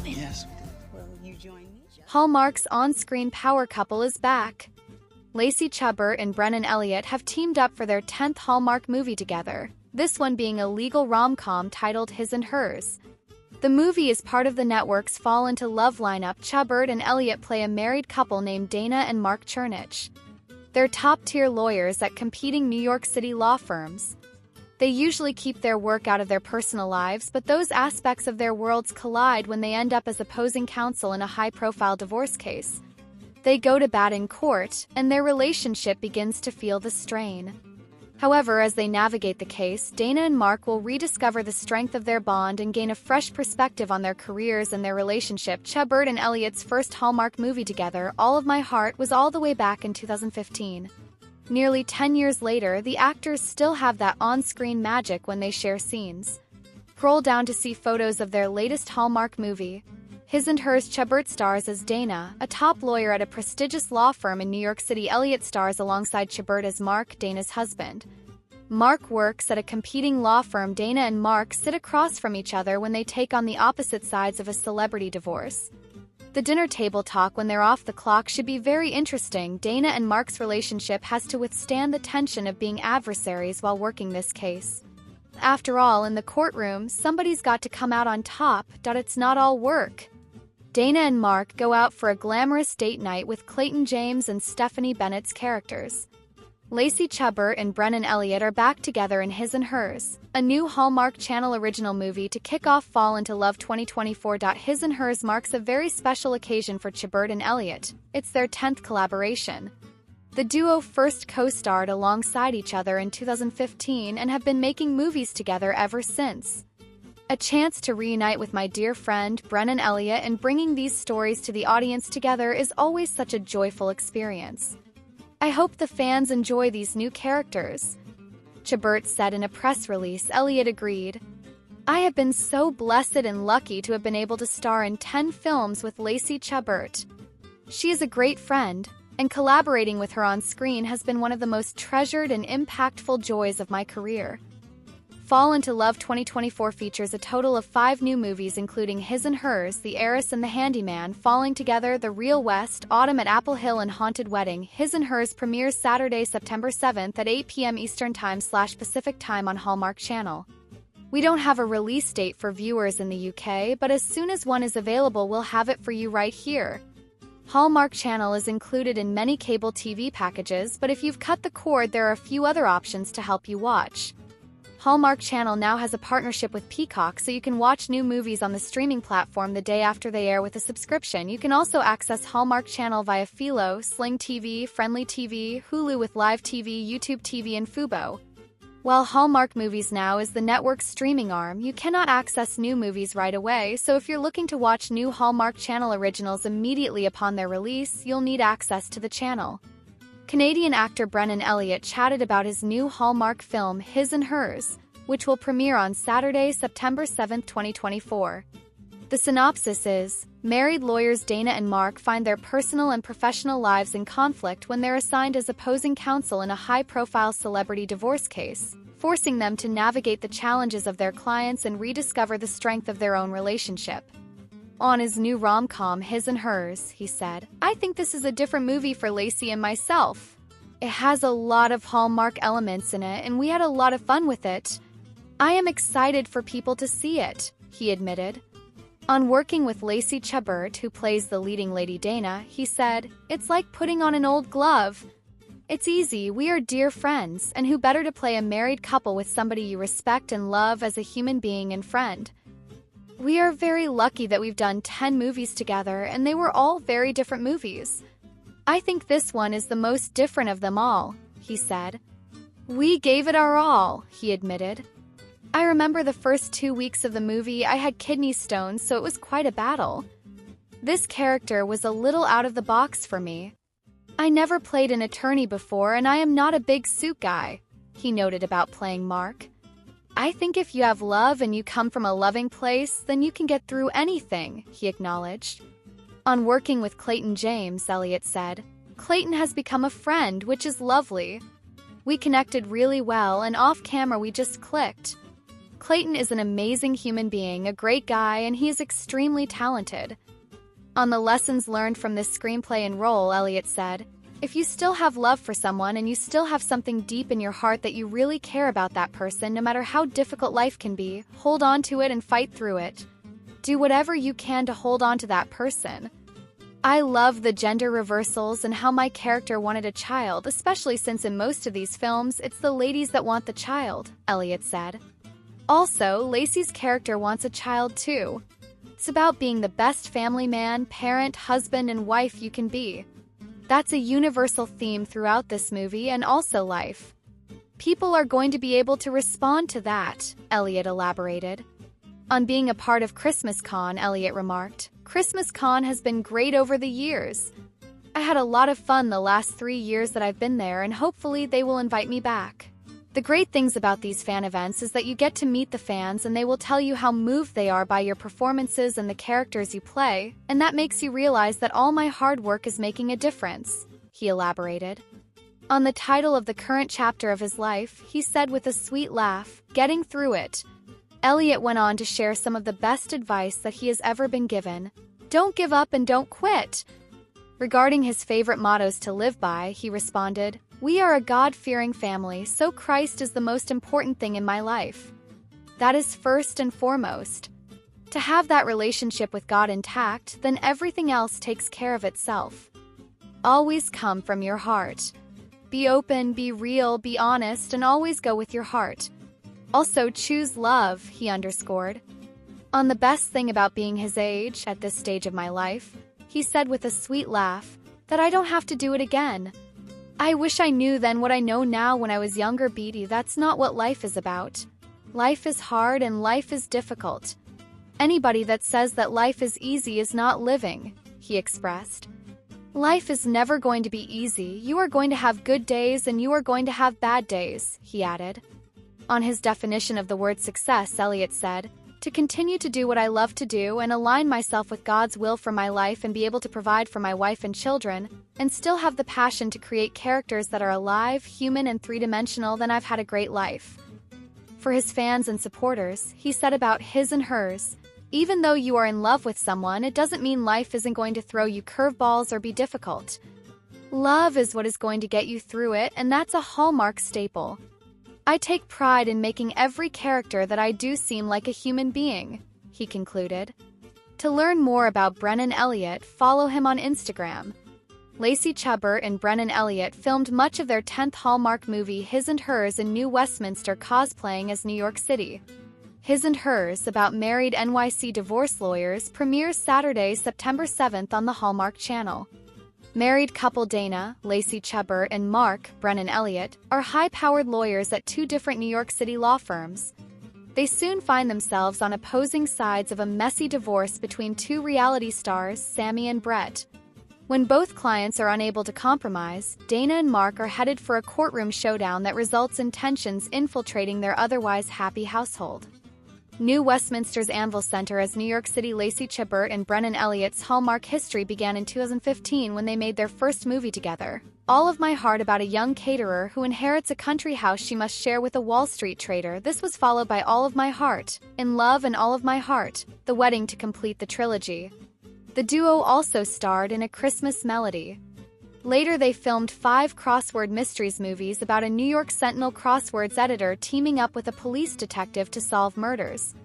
Yes. Will you join me? Hallmark's on-screen power couple is back. Lacey Chabert and Brennan Elliott have teamed up for their 10th Hallmark movie together, this one being a legal rom-com titled His and Hers. The movie is part of the network's Fall Into Love lineup. Chabert and Elliott play a married couple named Dana and Mark Chernich. They're top-tier lawyers at competing New York City law firms. They usually keep their work out of their personal lives, but those aspects of their worlds collide when they end up as opposing counsel in a high-profile divorce case. They go to bat in court, and their relationship begins to feel the strain. However, as they navigate the case, Dana and Mark will rediscover the strength of their bond and gain a fresh perspective on their careers and their relationship. Chabert and Elliott's first Hallmark movie together, All of My Heart, was all the way back in 2015. Nearly 10 years later, the actors still have that on-screen magic when they share scenes. Scroll down to see photos of their latest Hallmark movie. His and Hers. Chabert stars as Dana, a top lawyer at a prestigious law firm in New York City. Elliott stars alongside Chabert as Mark, Dana's husband. Mark works at a competing law firm. Dana and Mark sit across from each other when they take on the opposite sides of a celebrity divorce. The dinner table talk when they're off the clock should be very interesting. Dana and Mark's relationship has to withstand the tension of being adversaries while working this case. After all, in the courtroom, somebody's got to come out on top. It's not all work. Dana and Mark go out for a glamorous date night with Clayton James and Stephanie Bennett's characters. Lacey Chabert and Brennan Elliott are back together in His and Hers, a new Hallmark Channel original movie to kick off Fall Into Love 2024. His and Hers marks a very special occasion for Chabert and Elliott. It's their 10th collaboration. The duo first co-starred alongside each other in 2015 and have been making movies together ever since. A chance to reunite with my dear friend Brennan Elliott and bringing these stories to the audience together is always such a joyful experience. I hope the fans enjoy these new characters. Chabert said in a press release. Elliott agreed. I have been so blessed and lucky to have been able to star in 10 films with Lacey Chabert. She is a great friend, and collaborating with her on screen has been one of the most treasured and impactful joys of my career. Fall Into Love 2024 features a total of 5 new movies including His and Hers, The Heiress and the Handyman, Falling Together, The Real West, Autumn at Apple Hill and Haunted Wedding. His and Hers premieres Saturday, September 7th at 8 p.m. Eastern Time/Pacific Time on Hallmark Channel. We don't have a release date for viewers in the UK, but as soon as one is available we'll have it for you right here. Hallmark Channel is included in many cable TV packages, but if you've cut the cord there are a few other options to help you watch. Hallmark Channel now has a partnership with Peacock, so you can watch new movies on the streaming platform the day after they air with a subscription. You can also access Hallmark Channel via Philo, Sling TV, Friendly TV, Hulu with Live TV, YouTube TV, and Fubo. While Hallmark Movies Now is the network's streaming arm, you cannot access new movies right away, so if you're looking to watch new Hallmark Channel originals immediately upon their release, you'll need access to the channel. Canadian actor Brennan Elliott chatted about his new Hallmark film, His and Hers, which will premiere on Saturday, September 7, 2024. The synopsis is, married lawyers Dana and Mark find their personal and professional lives in conflict when they're assigned as opposing counsel in a high-profile celebrity divorce case, forcing them to navigate the challenges of their clients and rediscover the strength of their own relationship. On his new rom-com, His and Hers, he said, I think this is a different movie for Lacey and myself. It has a lot of Hallmark elements in it, and we had a lot of fun with it. I am excited for people to see it, he admitted. On working with Lacey Chabert, who plays the leading Lady Dana, he said, it's like putting on an old glove. It's easy, we are dear friends, and who better to play a married couple with somebody you respect and love as a human being and friend. We are very lucky that we've done 10 movies together, and they were all very different movies. I think this one is the most different of them all, he said. We gave it our all, he admitted. I remember the first 2 weeks of the movie I had kidney stones, so it was quite a battle. This character was a little out of the box for me. I never played an attorney before, and I am not a big suit guy, he noted about playing Mark. I think if you have love and you come from a loving place, then you can get through anything, he acknowledged. On working with Clayton James, Elliott said, Clayton has become a friend, which is lovely. We connected really well, and off-camera we just clicked. Clayton is an amazing human being, a great guy, and he is extremely talented. On the lessons learned from this screenplay and role, Elliott said, "If you still have love for someone and you still have something deep in your heart that you really care about that person, no matter how difficult life can be, hold on to it and fight through it. Do whatever you can to hold on to that person. I love the gender reversals and how my character wanted a child, especially since in most of these films, it's the ladies that want the child," Elliott said. Also, Lacey's character wants a child too. It's about being the best family man, parent, husband, and wife you can be. That's a universal theme throughout this movie and also life. People are going to be able to respond to that, Elliott elaborated. On being a part of Christmas Con, Elliott remarked, "Christmas Con has been great over the years. I had a lot of fun the last 3 years that I've been there, and hopefully they will invite me back." The great things about these fan events is that you get to meet the fans and they will tell you how moved they are by your performances and the characters you play, and that makes you realize that all my hard work is making a difference, he elaborated. On the title of the current chapter of his life, he said with a sweet laugh, "Getting through it." Elliott went on to share some of the best advice that he has ever been given. "Don't give up and don't quit." Regarding his favorite mottos to live by, he responded, "We are a God-fearing family, so Christ is the most important thing in my life. That is first and foremost. To have that relationship with God intact, then everything else takes care of itself. Always come from your heart. Be open, be real, be honest, and always go with your heart. Also choose love," he underscored. On the best thing about being his age, at this stage of my life, he said with a sweet laugh, "that I don't have to do it again. I wish I knew then what I know now when I was younger, Beatty. That's not what life is about. Life is hard and life is difficult. Anybody that says that life is easy is not living," he expressed. "Life is never going to be easy. You are going to have good days and you are going to have bad days," he added. On his definition of the word success, Elliott said, "To continue to do what I love to do and align myself with God's will for my life and be able to provide for my wife and children, and still have the passion to create characters that are alive, human, and three-dimensional, then I've had a great life." For his fans and supporters, he said about his and hers, "Even though you are in love with someone, it doesn't mean life isn't going to throw you curveballs or be difficult. Love is what is going to get you through it, and that's a Hallmark staple. I take pride in making every character that I do seem like a human being," he concluded. To learn more about Brennan Elliott, follow him on Instagram. Lacey Chabert and Brennan Elliott filmed much of their 10th Hallmark movie His and Hers in New Westminster, cosplaying as New York City. His and Hers, about married NYC divorce lawyers, premieres Saturday, September 7th on the Hallmark Channel. Married couple Dana, Lacey Chabert, and Mark, Brennan Elliott, are high-powered lawyers at 2 different New York City law firms. They soon find themselves on opposing sides of a messy divorce between 2 reality stars, Sammy and Brett. When both clients are unable to compromise, Dana and Mark are headed for a courtroom showdown that results in tensions infiltrating their otherwise happy household. New Westminster's Anvil Center as New York City. Lacey Chabert and Brennan Elliott's Hallmark history began in 2015 when they made their first movie together, All of My Heart, about a young caterer who inherits a country house she must share with a Wall Street trader. This was followed by All of My Heart, In Love, and All of My Heart, The Wedding to complete the trilogy. The duo also starred in A Christmas Melody. Later they filmed 5 crossword mysteries movies about a New York Sentinel crosswords editor teaming up with a police detective to solve murders.